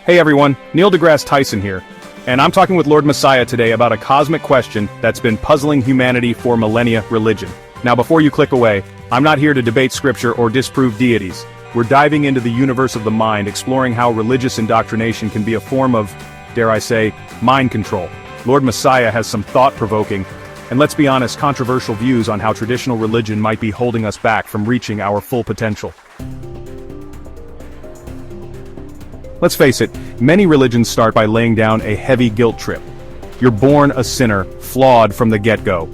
Hey everyone, Neil deGrasse Tyson here, and I'm talking with Lord Messiah today about a cosmic question that's been puzzling humanity for millennia: religion. Now before you click away, I'm not here to debate scripture or disprove deities. We're diving into the universe of the mind, exploring how religious indoctrination can be a form of, dare I say, mind control. Lord Messiah has some thought-provoking, and let's be honest, controversial views on how traditional religion might be holding us back from reaching our full potential. Let's face it, many religions start by laying down a heavy guilt trip. You're born a sinner, flawed from the get-go.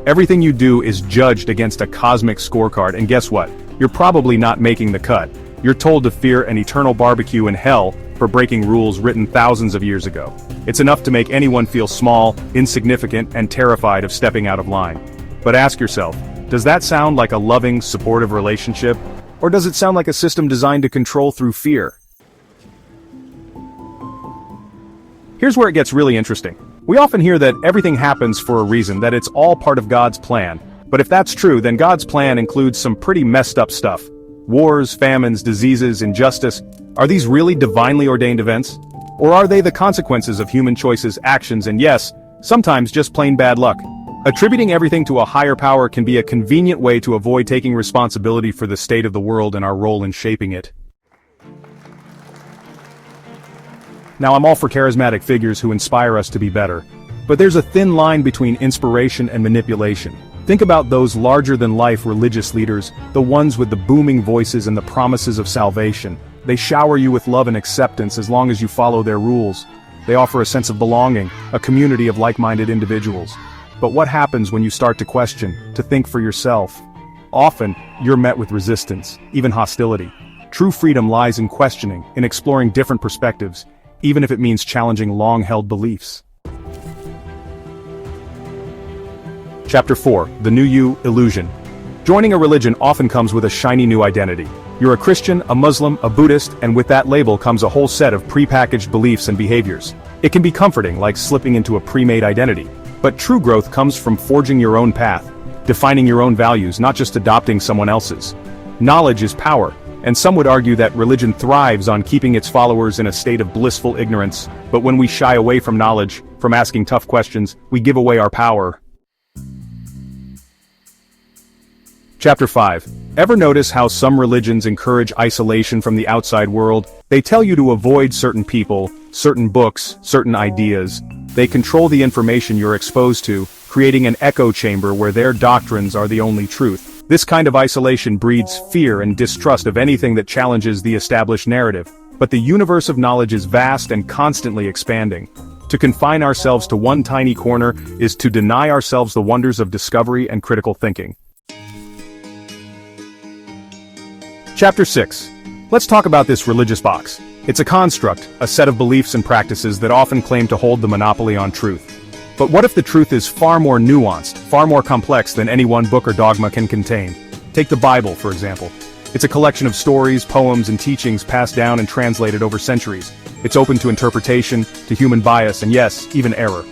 Everything you do is judged against a cosmic scorecard, and guess what? You're probably not making the cut. You're told to fear an eternal barbecue in hell for breaking rules written thousands of years ago. It's enough to make anyone feel small, insignificant, and terrified of stepping out of line. But ask yourself, does that sound like a loving, supportive relationship? Or does it sound like a system designed to control through fear? Here's where it gets really interesting. We often hear that everything happens for a reason, that it's all part of God's plan. But if that's true, then God's plan includes some pretty messed up stuff. Wars, famines, diseases, injustice. Are these really divinely ordained events? Or are they the consequences of human choices, actions, and yes, sometimes just plain bad luck? Attributing everything to a higher power can be a convenient way to avoid taking responsibility for the state of the world and our role in shaping it. Now, I'm all for charismatic figures who inspire us to be better. But there's a thin line between inspiration and manipulation. Think about those larger-than-life religious leaders, the ones with the booming voices and the promises of salvation. They shower you with love and acceptance as long as you follow their rules. They offer a sense of belonging, a community of like-minded individuals. But what happens when you start to question, to think for yourself? Often, you're met with resistance, even hostility. True freedom lies in questioning, in exploring different perspectives, even if it means challenging long-held beliefs. Chapter 4, The New You, Illusion. Joining a religion often comes with a shiny new identity. You're a Christian, a Muslim, a Buddhist, and with that label comes a whole set of prepackaged beliefs and behaviors. It can be comforting, like slipping into a pre-made identity. But true growth comes from forging your own path, defining your own values, not just adopting someone else's. Knowledge is power. And some would argue that religion thrives on keeping its followers in a state of blissful ignorance, but when we shy away from knowledge, from asking tough questions, we give away our power. Chapter 5. Ever notice how some religions encourage isolation from the outside world? They tell you to avoid certain people, certain books, certain ideas. They control the information you're exposed to, creating an echo chamber where their doctrines are the only truth. This kind of isolation breeds fear and distrust of anything that challenges the established narrative. But the universe of knowledge is vast and constantly expanding. To confine ourselves to one tiny corner is to deny ourselves the wonders of discovery and critical thinking. Chapter 6. Let's talk about this religious box. It's a construct, a set of beliefs and practices that often claim to hold the monopoly on truth. But what if the truth is far more nuanced, far more complex than any one book or dogma can contain? Take the Bible, for example. It's a collection of stories, poems, and teachings passed down and translated over centuries. It's open to interpretation, to human bias, and yes, even error.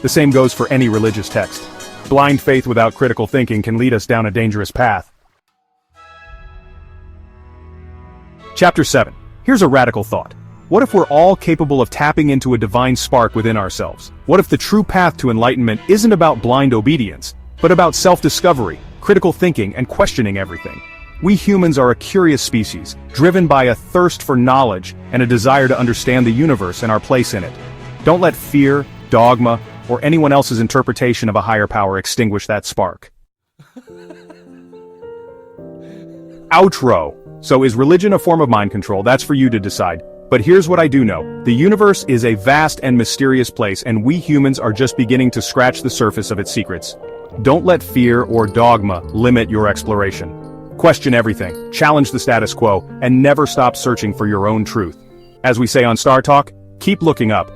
The same goes for any religious text. Blind faith without critical thinking can lead us down a dangerous path. Chapter 7. Here's a radical thought. What if we're all capable of tapping into a divine spark within ourselves? What if the true path to enlightenment isn't about blind obedience, but about self-discovery, critical thinking, and questioning everything? We humans are a curious species, driven by a thirst for knowledge and a desire to understand the universe and our place in it. Don't let fear, dogma, or anyone else's interpretation of a higher power extinguish that spark. Outro. So is religion a form of mind control? That's for you to decide. But here's what I do know. The universe is a vast and mysterious place, and we humans are just beginning to scratch the surface of its secrets. Don't let fear or dogma limit your exploration. Question everything, challenge the status quo, and never stop searching for your own truth. As we say on Star Talk, keep looking up,